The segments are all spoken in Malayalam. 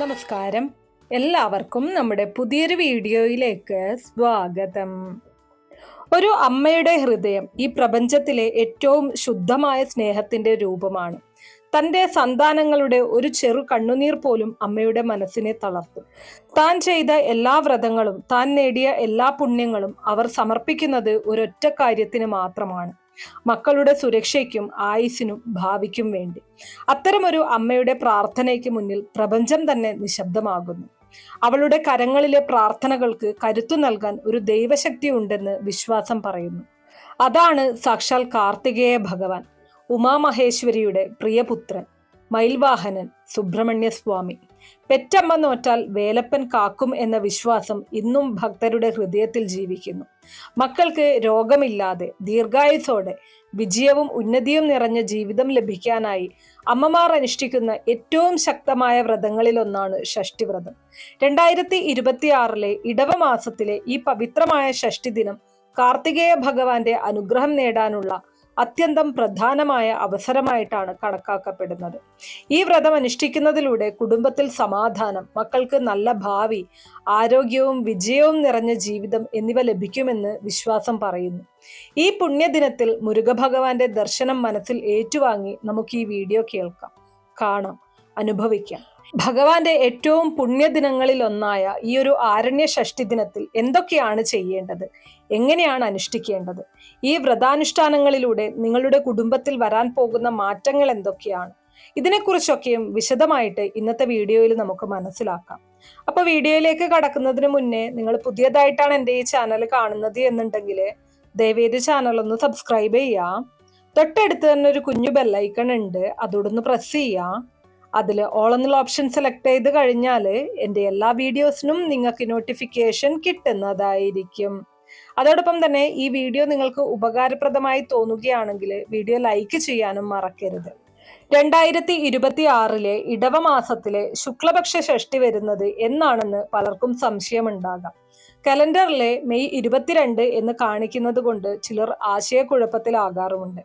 നമസ്കാരം. എല്ലാവർക്കും നമ്മുടെ പുതിയൊരു വീഡിയോയിലേക്ക് സ്വാഗതം. ഒരു അമ്മയുടെ ഹൃദയം ഈ പ്രപഞ്ചത്തിലെ ഏറ്റവും ശുദ്ധമായ സ്നേഹത്തിന്റെ രൂപമാണ്. തൻ്റെ സന്താനങ്ങളുടെ ഒരു ചെറു കണ്ണുനീർ പോലും അമ്മയുടെ മനസ്സിനെ തളർത്തും. താൻ ചെയ്ത എല്ലാ വ്രതങ്ങളും താൻ നേടിയ എല്ലാ പുണ്യങ്ങളും അവർ സമർപ്പിക്കുന്നത് ഒരൊറ്റ കാര്യത്തിന് മാത്രമാണ്: മക്കളുടെ സുരക്ഷയ്ക്കും ആയുസ്സിനും ഭാവിക്കും വേണ്ടി. അത്തരമൊരു അമ്മയുടെ പ്രാർത്ഥനയ്ക്ക് മുന്നിൽ പ്രപഞ്ചം തന്നെ നിശബ്ദമാകുന്നു. അവളുടെ കരങ്ങളിലെ പ്രാർത്ഥനകൾക്ക് കരുത്തു നൽകാൻ ഒരു ദൈവശക്തി ഉണ്ടെന്ന് വിശ്വാസം പറയുന്നു. അതാണ് സാക്ഷാൽ കാർത്തികേയ ഭഗവാൻ, ഉമാമഹേശ്വരിയുടെ പ്രിയപുത്രൻ, മയിൽവാഹനൻ സുബ്രഹ്മണ്യ സ്വാമി. പെറ്റമ്മ നോറ്റാൽ വേലപ്പൻ കാക്കും എന്ന വിശ്വാസം ഇന്നും ഭക്തരുടെ ഹൃദയത്തിൽ ജീവിക്കുന്നു. മക്കൾക്ക് രോഗമില്ലാതെ ദീർഘായുസോടെ വിജയവും ഉന്നതിയും നിറഞ്ഞ ജീവിതം ലഭിക്കാനായി അമ്മമാർ അനുഷ്ഠിക്കുന്ന ഏറ്റവും ശക്തമായ വ്രതങ്ങളിലൊന്നാണ് ഷഷ്ടിവ്രതം. 2026 ഇടവമാസത്തിലെ ഈ പവിത്രമായ ഷഷ്ടി ദിനം കാർത്തികേയ ഭഗവാന്റെ അനുഗ്രഹം നേടാനുള്ള അത്യന്തം പ്രധാനമായ അവസരമായിട്ടാണ് കണക്കാക്കപ്പെടുന്നത്. ഈ വ്രതം അനുഷ്ഠിക്കുന്നതിലൂടെ കുടുംബത്തിൽ സമാധാനം, മക്കൾക്ക് നല്ല ഭാവി, ആരോഗ്യവും വിജയവും നിറഞ്ഞ ജീവിതം എന്നിവ ലഭിക്കുമെന്ന് വിശ്വാസം പറയുന്നു. ഈ പുണ്യദിനത്തിൽ മുരുകഭഗവാന്റെ ദർശനം മനസ്സിൽ ഏറ്റുവാങ്ങി നമുക്ക് ഈ വീഡിയോ കേൾക്കാം, കാണാം, അനുഭവിക്കാം. ഭഗവാന്റെ ഏറ്റവും പുണ്യദിനങ്ങളിൽ ഒന്നായ ഈ ഒരു ആരണ്യ ഷഷ്ടി ദിനത്തിൽ എന്തൊക്കെയാണ് ചെയ്യേണ്ടത്, എങ്ങനെയാണ് അനുഷ്ഠിക്കേണ്ടത്, ഈ വ്രതാനുഷ്ഠാനങ്ങളിലൂടെ നിങ്ങളുടെ കുടുംബത്തിൽ വരാൻ പോകുന്ന മാറ്റങ്ങൾ എന്തൊക്കെയാണ്, ഇതിനെക്കുറിച്ചൊക്കെയും വിശദമായിട്ട് ഇന്നത്തെ വീഡിയോയിൽ നമുക്ക് മനസ്സിലാക്കാം. അപ്പൊ വീഡിയോയിലേക്ക് കടക്കുന്നതിന് മുന്നേ നിങ്ങൾ പുതിയതായിട്ടാണ് എൻ്റെ ഈ ചാനൽ കാണുന്നത് എന്നുണ്ടെങ്കിൽ ദയവേത് ചാനൽ ഒന്ന് സബ്സ്ക്രൈബ് ചെയ്യാം. തൊട്ടടുത്ത് തന്നെ ഒരു കുഞ്ഞു ബെല്ലൈക്കൺ ഉണ്ട്, അതോടൊന്ന് പ്രസ് ചെയ്യാം. അതിൽ ഓൾ എന്നുള്ള ഓപ്ഷൻ സെലക്ട് ചെയ്ത് കഴിഞ്ഞാൽ എൻ്റെ എല്ലാ വീഡിയോസിനും നിങ്ങൾക്ക് നോട്ടിഫിക്കേഷൻ കിട്ടുന്നതായിരിക്കും. അതോടൊപ്പം തന്നെ ഈ വീഡിയോ നിങ്ങൾക്ക് ഉപകാരപ്രദമായി തോന്നുകയാണെങ്കിൽ വീഡിയോ ലൈക്ക് ചെയ്യാനും മറക്കരുത്. 2026 ഇടവമാസത്തിലെ ശുക്ലപക്ഷ ഷഷ്ടി വരുന്നത് എന്നാണെന്ന് പലർക്കും സംശയമുണ്ടാകാം. കലണ്ടറിലെ മെയ് 22 എന്ന് കാണിക്കുന്നത് കൊണ്ട് ചിലർ ആശയക്കുഴപ്പത്തിലാകാറുമുണ്ട്.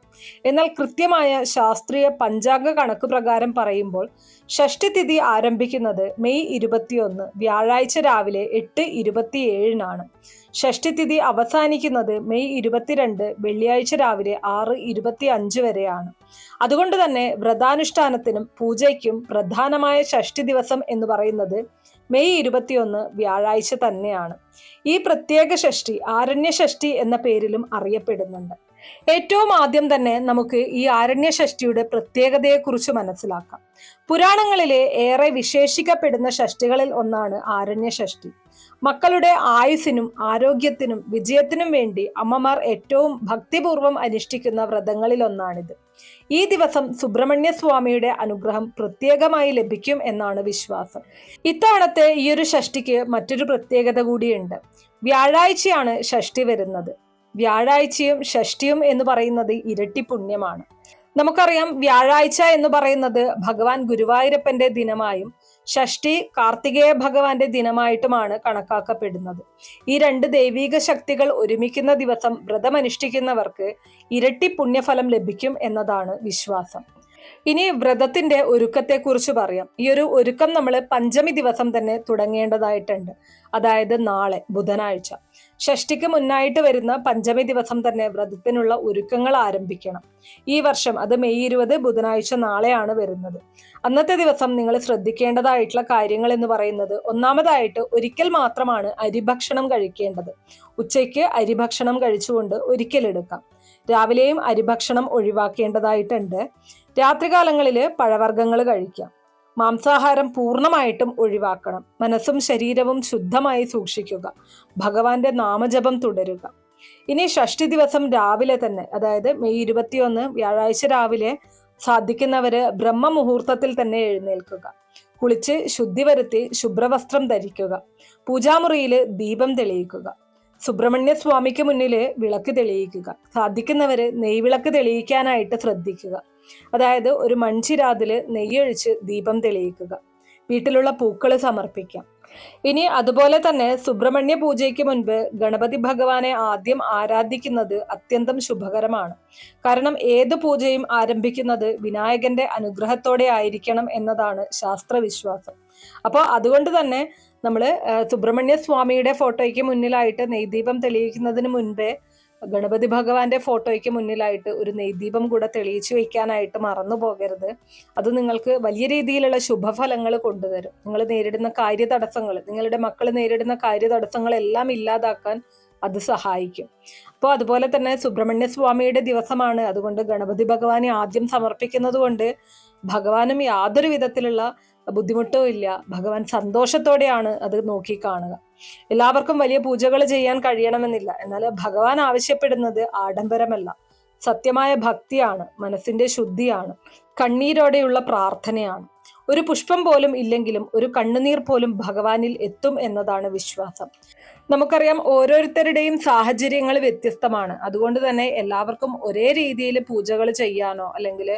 എന്നാൽ കൃത്യമായ ശാസ്ത്രീയ പഞ്ചാംഗ കണക്ക് പ്രകാരം പറയുമ്പോൾ ഷഷ്ടി തിഥി ആരംഭിക്കുന്നത് മെയ് 21 വ്യാഴാഴ്ച രാവിലെ 8:27 ഷഷ്ടി തിഥി അവസാനിക്കുന്നത് മെയ് 22 വെള്ളിയാഴ്ച രാവിലെ 6:25 വരെയാണ്. അതുകൊണ്ട് തന്നെ വ്രതാനുഷ്ഠാനത്തിനും പൂജയ്ക്കും പ്രധാനമായ ഷഷ്ടി ദിവസം എന്ന് പറയുന്നത് മെയ് 21 വ്യാഴാഴ്ച തന്നെയാണ്. ഈ പ്രത്യേക ഷഷ്ടി ആരണ്യ ഷഷ്ടി എന്ന പേരിലും അറിയപ്പെടുന്നുണ്ട്. ഏറ്റവും ആദ്യം തന്നെ നമുക്ക് ഈ ആരണ്യ ഷഷ്ടിയുടെ പ്രത്യേകതയെക്കുറിച്ച് മനസ്സിലാക്കാം. പുരാണങ്ങളിലെ ഏറെ വിശേഷിക്കപ്പെടുന്ന ഷഷ്ടികളിൽ ഒന്നാണ് ആരണ്യ ഷഷ്ടി. മക്കളുടെ ആയുസ്സിനും ആരോഗ്യത്തിനും വിജയത്തിനും വേണ്ടി അമ്മമാർ ഏറ്റവും ഭക്തിപൂർവ്വം അനുഷ്ഠിക്കുന്ന വ്രതങ്ങളിൽ ഒന്നാണിത്. ഈ ദിവസം സുബ്രഹ്മണ്യ സ്വാമിയുടെ അനുഗ്രഹം പ്രത്യേകമായി ലഭിക്കും എന്നാണ് വിശ്വാസം. ഇത്തവണത്തെ ഈ ഒരു ഷഷ്ടിക്ക് മറ്റൊരു പ്രത്യേകത കൂടിയുണ്ട്. വ്യാഴാഴ്ചയാണ് ഷഷ്ടി വരുന്നത്. വ്യാഴാഴ്ചയും ഷഷ്ടിയും എന്ന് പറയുന്നത് ഇരട്ടി പുണ്യമാണ്. നമുക്കറിയാം, വ്യാഴാഴ്ച എന്ന് പറയുന്നത് ഭഗവാൻ ഗുരുവായൂരപ്പന്റെ ദിനമായും ഷഷ്ടി കാർത്തികേയ ഭഗവാന്റെ ദിനമായിട്ടുമാണ് കണക്കാക്കപ്പെടുന്നത്. ഈ രണ്ട് ദൈവീക ശക്തികൾ ഒരുമിക്കുന്ന ദിവസം വ്രതമനുഷ്ഠിക്കുന്നവർക്ക് ഇരട്ടി പുണ്യഫലം ലഭിക്കും എന്നതാണ് വിശ്വാസം. ഇനി വ്രതത്തിന്റെ ഒരുക്കത്തെക്കുറിച്ച് പറയാം. ഈ ഒരു ഒരുക്കം നമ്മൾ പഞ്ചമി ദിവസം തന്നെ തുടങ്ങേണ്ടതായിട്ടുണ്ട്. അതായത് നാളെ ബുധനാഴ്ച ഷഷ്ടിക്ക് മുന്നായിട്ട് വരുന്ന പഞ്ചമി ദിവസം തന്നെ വ്രതത്തിനുള്ള ഒരുക്കങ്ങൾ ആരംഭിക്കണം. ഈ വർഷം അത് മെയ് 20 ബുധനാഴ്ച നാളെയാണ് വരുന്നത്. അന്നത്തെ ദിവസം നിങ്ങൾ ശ്രദ്ധിക്കേണ്ടതായിട്ടുള്ള കാര്യങ്ങൾ എന്ന് പറയുന്നത്, ഒന്നാമതായിട്ട് ഒരിക്കൽ മാത്രമാണ് അരിഭക്ഷണം കഴിക്കേണ്ടത്. ഉച്ചയ്ക്ക് അരിഭക്ഷണം കഴിച്ചുകൊണ്ട് ഒരിക്കലെടുക്കാം. രാവിലെയും അരിഭക്ഷണം ഒഴിവാക്കേണ്ടതായിട്ടുണ്ട്. രാത്രികാലങ്ങളിൽ പഴവർഗ്ഗങ്ങൾ കഴിക്കാം. മാംസാഹാരം പൂർണ്ണമായിട്ടും ഒഴിവാക്കണം. മനസ്സും ശരീരവും ശുദ്ധമായി സൂക്ഷിക്കുക. ഭഗവാന്റെ നാമജപം തുടരുക. ഇനി ഷഷ്ടി ദിവസം രാവിലെ തന്നെ, അതായത് മെയ് 21 വ്യാഴാഴ്ച രാവിലെ സാധിക്കുന്നവര് ബ്രഹ്മമുഹൂർത്തത്തിൽ തന്നെ എഴുന്നേൽക്കുക. കുളിച്ച് ശുദ്ധി വരുത്തി ശുഭ്രവസ്ത്രം ധരിക്കുക. പൂജാമുറിയിൽ ദീപം തെളിയിക്കുക. സുബ്രഹ്മണ്യ സ്വാമിക്ക് മുന്നിൽ വിളക്ക് തെളിയിക്കുക. സാധിക്കുന്നവര് നെയ്വിളക്ക് തെളിയിക്കാനായിട്ട് ശ്രദ്ധിക്കുക. അതായത് ഒരു മൺചിരാതില് നെയ്യൊഴിച്ച് ദീപം തെളിയിക്കുക. വീട്ടിലുള്ള പൂക്കൾ സമർപ്പിക്കാം. ഇനി അതുപോലെ തന്നെ സുബ്രഹ്മണ്യ പൂജയ്ക്ക് മുൻപ് ഗണപതി ഭഗവാനെ ആദ്യം ആരാധിക്കുന്നത് അത്യന്തം ശുഭകരമാണ്. കാരണം ഏത് പൂജയും ആരംഭിക്കുന്നത് വിനായകന്റെ അനുഗ്രഹത്തോടെ ആയിരിക്കണം എന്നതാണ് ശാസ്ത്രവിശ്വാസം. അപ്പോൾ അതുകൊണ്ട് തന്നെ നമ്മൾ സുബ്രഹ്മണ്യ സ്വാമിയുടെ ഫോട്ടോയ്ക്ക് മുന്നിലായിട്ട് നെയ്ദീപം തെളിയിക്കുന്നതിന് മുൻപേ ഗണപതി ഭഗവാന്റെ ഫോട്ടോയ്ക്ക് മുന്നിലായിട്ട് ഒരു നെയ്ദീപം കൂടെ തെളിയിച്ചു വെക്കാനായിട്ട് മറന്നു പോകരുത്. അത് നിങ്ങൾക്ക് വലിയ രീതിയിലുള്ള ശുഭഫലങ്ങൾ കൊണ്ടുതരും. നിങ്ങൾ നേരിടുന്ന കാര്യതടസ്സങ്ങൾ, നിങ്ങളുടെ മക്കൾ നേരിടുന്ന കാര്യതടസ്സങ്ങളെല്ലാം ഇല്ലാതാക്കാൻ അത് സഹായിക്കും. അപ്പോൾ അതുപോലെ തന്നെ സുബ്രഹ്മണ്യ സ്വാമിയുടെ ദിവസമാണ്. അതുകൊണ്ട് ഗണപതി ഭഗവാനെ ആദ്യം സമർപ്പിക്കുന്നത് കൊണ്ട് ഭഗവാനും യാതൊരു വിധത്തിലുള്ള ബുദ്ധിമുട്ടും ഇല്ല. ഭഗവാൻ സന്തോഷത്തോടെയാണ് അത് നോക്കിക്കാണുക. എല്ലാവർക്കും വലിയ പൂജകൾ ചെയ്യാൻ കഴിയണമെന്നില്ല. എന്നാൽ ഭഗവാൻ ആവശ്യപ്പെടുന്നത് ആഡംബരമല്ല, സത്യമായ ഭക്തിയാണ്, മനസ്സിന്റെ ശുദ്ധിയാണ്, കണ്ണീരോടെയുള്ള പ്രാർത്ഥനയാണ്. ഒരു പുഷ്പം പോലും ഇല്ലെങ്കിലും ഒരു കണ്ണുനീർ പോലും ഭഗവാനിൽ എത്തും എന്നതാണ് വിശ്വാസം. നമുക്കറിയാം ഓരോരുത്തരുടെയും സാഹചര്യങ്ങൾ വ്യത്യസ്തമാണ്. അതുകൊണ്ട് തന്നെ എല്ലാവർക്കും ഒരേ രീതിയിൽ പൂജകൾ ചെയ്യാനോ അല്ലെങ്കിൽ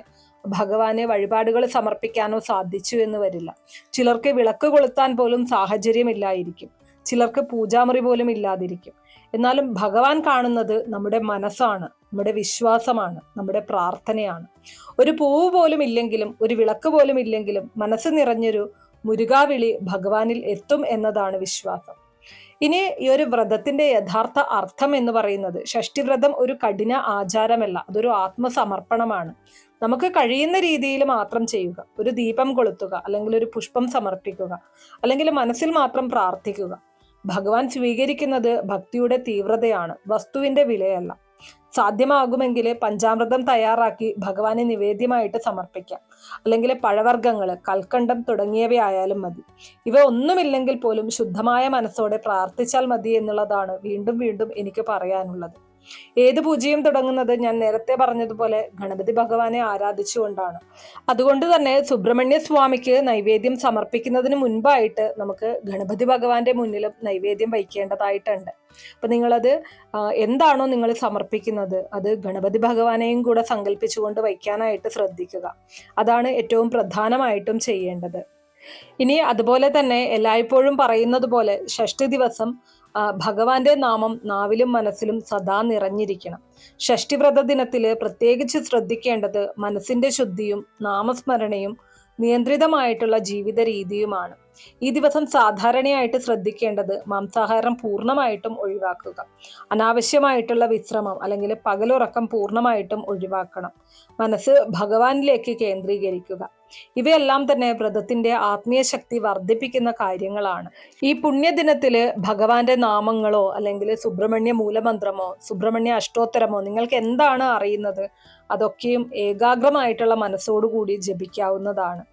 ഭഗവാന് വഴിപാടുകൾ സമർപ്പിക്കാനോ സാധിച്ചു എന്ന് വരില്ല. ചിലർക്ക് വിളക്ക് കൊളുത്താൻ പോലും സാഹചര്യമില്ലായിരിക്കും, ചിലർക്ക് പൂജാമുറി പോലും ഇല്ലാതിരിക്കും. എന്നാലും ഭഗവാൻ കാണുന്നത് നമ്മുടെ മനസ്സാണ്, നമ്മുടെ വിശ്വാസമാണ്, നമ്മുടെ പ്രാർത്ഥനയാണ്. ഒരു പൂവ് പോലും ഇല്ലെങ്കിലും ഒരു വിളക്ക് പോലും ഇല്ലെങ്കിലും മനസ്സ് നിറഞ്ഞൊരു മുരുകാവിളി ഭഗവാനിൽ എത്തും എന്നതാണ് വിശ്വാസം. ഇനി ഈ ഒരു വ്രതത്തിന്റെ യഥാർത്ഥ അർത്ഥം എന്ന് പറയുന്നത്, ഷഷ്ഠിവ്രതം ഒരു കഠിന ആചാരമല്ല, അതൊരു ആത്മസമർപ്പണമാണ്. നമുക്ക് കഴിയുന്ന രീതിയിൽ മാത്രം ചെയ്യുക. ഒരു ദീപം കൊളുത്തുക, അല്ലെങ്കിൽ ഒരു പുഷ്പം സമർപ്പിക്കുക, അല്ലെങ്കിൽ മനസ്സിൽ മാത്രം പ്രാർത്ഥിക്കുക. ഭഗവാൻ സ്വീകരിക്കുന്നത് ഭക്തിയുടെ തീവ്രതയാണ്, വസ്തുവിന്റെ വിലയല്ല. സാധ്യമാകുമെങ്കിൽ പഞ്ചാമൃതം തയ്യാറാക്കി ഭഗവാനെ നിവേദ്യമായിട്ട് സമർപ്പിക്കാം. അല്ലെങ്കിൽ പഴവർഗ്ഗങ്ങൾ, കൽക്കണ്ടം തുടങ്ങിയവയായാലും മതി. ഇവ ഒന്നുമില്ലെങ്കിൽ പോലും ശുദ്ധമായ മനസ്സോടെ പ്രാർത്ഥിച്ചാൽ മതി എന്നുള്ളതാണ് വീണ്ടും വീണ്ടും എനിക്ക് പറയാനുള്ളത്. ഏത് പൂജയും തുടങ്ങുന്നത് ഞാൻ നേരത്തെ പറഞ്ഞതുപോലെ ഗണപതി ഭഗവാനെ ആരാധിച്ചുകൊണ്ടാണ്. അതുകൊണ്ട് തന്നെ സുബ്രഹ്മണ്യ സ്വാമിക്ക് നൈവേദ്യം സമർപ്പിക്കുന്നതിന് മുൻപായിട്ട് നമുക്ക് ഗണപതി ഭഗവാന്റെ മുന്നിലും നൈവേദ്യം വയ്ക്കേണ്ടതായിട്ടുണ്ട്. അപ്പൊ നിങ്ങളത് എന്താണോ നിങ്ങൾ സമർപ്പിക്കുന്നത് അത് ഗണപതി ഭഗവാനെയും കൂടെ സങ്കല്പിച്ചുകൊണ്ട് വയ്ക്കാനായിട്ട് ശ്രദ്ധിക്കുക. അതാണ് ഏറ്റവും പ്രധാനമായിട്ടും ചെയ്യേണ്ടത്. ഇനി അതുപോലെ തന്നെ എല്ലായ്പ്പോഴും പറയുന്നത് പോലെ ഷഷ്ഠി ദിവസം ഭഗവാന്റെ നാമം നാവിലും മനസ്സിലും സദാ നിറഞ്ഞിരിക്കണം. ഷഷ്ഠിവ്രത ദിനത്തില് പ്രത്യേകിച്ച് ശ്രദ്ധിക്കേണ്ടത് മനസ്സിന്റെ ശുദ്ധിയും നാമസ്മരണയും നിയന്ത്രിതമായിട്ടുള്ള ജീവിത രീതിയുമാണ്. ഈ ദിവസം സാധാരണയായിട്ട് ശ്രദ്ധിക്കേണ്ടത് മാംസാഹാരം പൂർണ്ണമായിട്ടും ഒഴിവാക്കുക, അനാവശ്യമായിട്ടുള്ള വിശ്രമം അല്ലെങ്കിൽ പകലുറക്കം പൂർണ്ണമായിട്ടും ഒഴിവാക്കണം, മനസ്സ് ഭഗവാനിലേക്ക് കേന്ദ്രീകരിക്കുക. ഇവയെല്ലാം തന്നെ വ്രതത്തിന്റെ ആത്മീയ ശക്തി വർദ്ധിപ്പിക്കുന്ന കാര്യങ്ങളാണ്. ഈ പുണ്യദിനത്തില് ഭഗവാന്റെ നാമങ്ങളോ അല്ലെങ്കിൽ സുബ്രഹ്മണ്യ മൂലമന്ത്രമോ സുബ്രഹ്മണ്യ അഷ്ടോത്തരമോ നിങ്ങൾക്ക് എന്താണ് അറിയുന്നത് അതൊക്കെയും ഏകാഗ്രമായിട്ടുള്ള മനസ്സോടുകൂടി ജപിക്കാവുന്നതാണ്.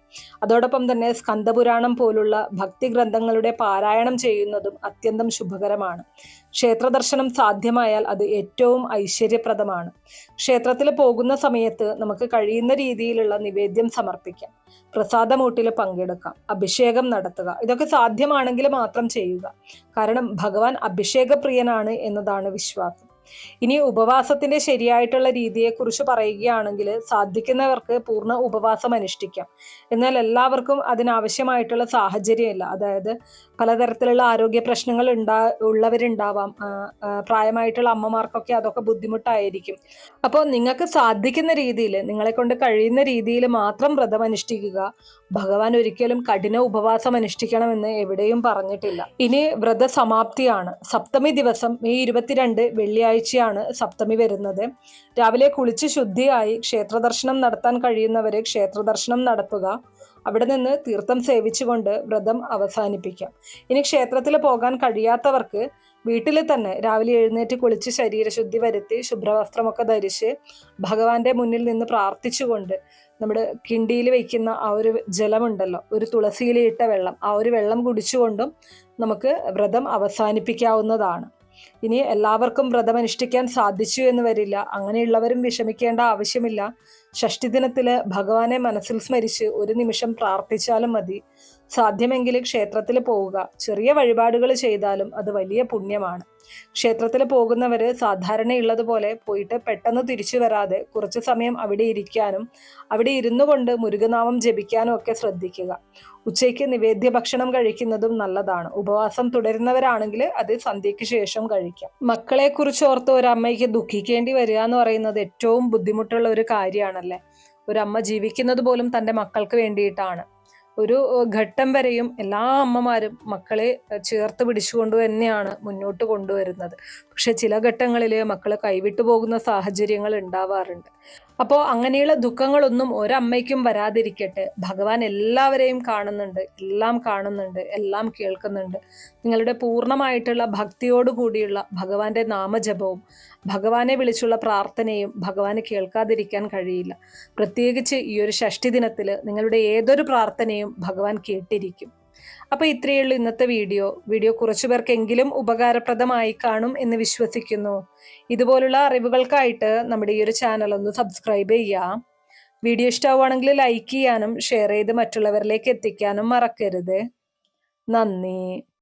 അതോടൊപ്പം തന്നെ സ്കന്ദപുരാണം പോലുള്ള ഭക്തി ഗ്രന്ഥങ്ങളുടെ പാരായണം ചെയ്യുന്നതും അത്യന്തം ശുഭകരമാണ്. ക്ഷേത്ര ദർശനം സാധ്യമായാൽ അത് ഏറ്റവും ഐശ്വര്യപ്രദമാണ്. ക്ഷേത്രത്തിൽ പോകുന്ന സമയത്ത് നമുക്ക് കഴിയുന്ന രീതിയിലുള്ള നിവേദ്യം സമർപ്പിക്കാം, പ്രസാദമൂട്ടിൽ പങ്കെടുക്കാം, അഭിഷേകം നടത്തുക. ഇതൊക്കെ സാധ്യമാണെങ്കിൽ മാത്രം ചെയ്യുക. കാരണം ഭഗവാൻ അഭിഷേകപ്രിയനാണ് എന്നതാണ് വിശ്വാസം. ഇനി ഉപവാസത്തിന്റെ ശരിയായിട്ടുള്ള രീതിയെക്കുറിച്ച് പറയുകയാണെങ്കിൽ സാധിക്കുന്നവർക്ക് പൂർണ്ണ ഉപവാസം അനുഷ്ഠിക്കാം. എന്നാൽ എല്ലാവർക്കും അതിനാവശ്യമായിട്ടുള്ള സാഹചര്യമില്ല. അതായത് പലതരത്തിലുള്ള ആരോഗ്യ പ്രശ്നങ്ങൾ ഉള്ളവരുണ്ടാവാം. പ്രായമായിട്ടുള്ള അമ്മമാർക്കൊക്കെ അതൊക്കെ ബുദ്ധിമുട്ടായിരിക്കും. അപ്പോൾ നിങ്ങൾക്ക് സാധിക്കുന്ന രീതിയിൽ, നിങ്ങളെ കൊണ്ട് കഴിയുന്ന രീതിയിൽ മാത്രം വ്രതം അനുഷ്ഠിക്കുക. ഭഗവാൻ ഒരിക്കലും കഠിന ഉപവാസം അനുഷ്ഠിക്കണമെന്ന് എവിടെയും പറഞ്ഞിട്ടില്ല. ഇനി വ്രത സമാപ്തിയാണ്. സപ്തമി ദിവസം മെയ് 22 വെള്ളിയാഴ്ചയാണ് സപ്തമി വരുന്നത്. രാവിലെ കുളിച്ച് ശുദ്ധിയായി ക്ഷേത്രദർശനം നടത്താൻ കഴിയുന്നവരെ ക്ഷേത്രദർശനം നടത്തുക. അവിടെ നിന്ന് തീർത്ഥം സേവിച്ചുകൊണ്ട് വ്രതം അവസാനിപ്പിക്കാം. ഇനി ക്ഷേത്രത്തിൽ പോകാൻ കഴിയാത്തവർക്ക് വീട്ടിൽ തന്നെ രാവിലെ എഴുന്നേറ്റ് കുളിച്ച് ശരീരശുദ്ധി വരുത്തി ശുഭ്രവസ്ത്രമൊക്കെ ധരിച്ച് ഭഗവാന്റെ മുന്നിൽ നിന്ന് പ്രാർത്ഥിച്ചുകൊണ്ട് നമ്മുടെ കിണ്ടിയിൽ വയ്ക്കുന്ന ആ ഒരു ജലമുണ്ടല്ലോ, ഒരു തുളസിയിലിട്ട വെള്ളം, ആ ഒരു വെള്ളം കുടിച്ചുകൊണ്ടും നമുക്ക് വ്രതം അവസാനിപ്പിക്കാവുന്നതാണ്. ഇനി എല്ലാവർക്കും വ്രതം അനുഷ്ഠിക്കാൻ സാധിച്ചു എന്ന് വരില്ല. അങ്ങനെയുള്ളവരും വിഷമിക്കേണ്ട ആവശ്യമില്ല. ഷഷ്ഠി ദിനത്തില് ഭഗവാനെ മനസ്സിൽ സ്മരിച്ച് ഒരു നിമിഷം പ്രാർത്ഥിച്ചാലും മതി. സാധ്യമെങ്കിൽ ക്ഷേത്രത്തിൽ പോവുക. ചെറിയ വഴിപാടുകൾ ചെയ്താലും അത് വലിയ പുണ്യമാണ്. ക്ഷേത്രത്തിൽ പോകുന്നവര് സാധാരണയുള്ളതുപോലെ പോയിട്ട് പെട്ടെന്ന് തിരിച്ചു വരാതെ കുറച്ചു സമയം അവിടെ ഇരിക്കാനും അവിടെ ഇരുന്നു കൊണ്ട് മുരുകനാമം ജപിക്കാനും ഒക്കെ ശ്രദ്ധിക്കുക. ഉച്ചയ്ക്ക് നിവേദ്യ ഭക്ഷണം കഴിക്കുന്നതും നല്ലതാണ്. ഉപവാസം തുടരുന്നവരാണെങ്കിൽ അത് സന്ധ്യയ്ക്ക് ശേഷം കഴിക്കാം. മക്കളെ കുറിച്ച് ഓർത്ത് ഒരമ്മയ്ക്ക് ദുഃഖിക്കേണ്ടി വരിക എന്ന് പറയുന്നത് ഏറ്റവും ബുദ്ധിമുട്ടുള്ള ഒരു കാര്യമാണല്ലേ. ഒരമ്മ ജീവിക്കുന്നത് പോലും തൻ്റെ മക്കൾക്ക് വേണ്ടിയിട്ടാണ്. ഒരു ഘട്ടം വരെയും എല്ലാ അമ്മമാരും മക്കളെ ചേർത്ത് പിടിച്ചുകൊണ്ട് തന്നെയാണ് മുന്നോട്ട് കൊണ്ടുവരുന്നത്. പക്ഷെ ചില ഘട്ടങ്ങളിൽ മക്കൾ കൈവിട്ടു പോകുന്ന സാഹചര്യങ്ങൾ ഉണ്ടാവാറുണ്ട്. അപ്പോൾ അങ്ങനെയുള്ള ദുഃഖങ്ങളൊന്നും ഒരമ്മയ്ക്കും വരാതിരിക്കട്ടെ. ഭഗവാൻ എല്ലാവരെയും കാണുന്നുണ്ട്, എല്ലാം കാണുന്നുണ്ട്, എല്ലാം കേൾക്കുന്നുണ്ട്. നിങ്ങളുടെ പൂർണ്ണമായിട്ടുള്ള ഭക്തിയോടു കൂടിയുള്ള ഭഗവാന്റെ നാമജപവും ഭഗവാനെ വിളിച്ചുള്ള പ്രാർത്ഥനയും ഭഗവാന് കേൾക്കാതിരിക്കാൻ കഴിയില്ല. പ്രത്യേകിച്ച് ഈ ഒരു ഷഷ്ഠി ദിനത്തിൽ നിങ്ങളുടെ ഏതൊരു പ്രാർത്ഥനയും ഭഗവാൻ കേട്ടിരിക്കും. അപ്പോൾ ഇത്രയേ ഉള്ളൂ ഇന്നത്തെ വീഡിയോ കുറച്ചു പേർക്കെങ്കിലും ഉപകാരപ്രദമായി കാണും എന്ന് വിശ്വസിക്കുന്നു. ഇതുപോലുള്ള അറിവുകൾക്കായിട്ട് നമ്മുടെ ഈ ഒരു ചാനൽ ഒന്ന് സബ്സ്ക്രൈബ് ചെയ്യാം. വീഡിയോ ഇഷ്ടമാവുകയാണെങ്കിൽ ലൈക്ക് ചെയ്യാനും ഷെയർ ചെയ്ത് മറ്റുള്ളവരിലേക്ക് എത്തിക്കാനും മറക്കരുത്. നന്ദി.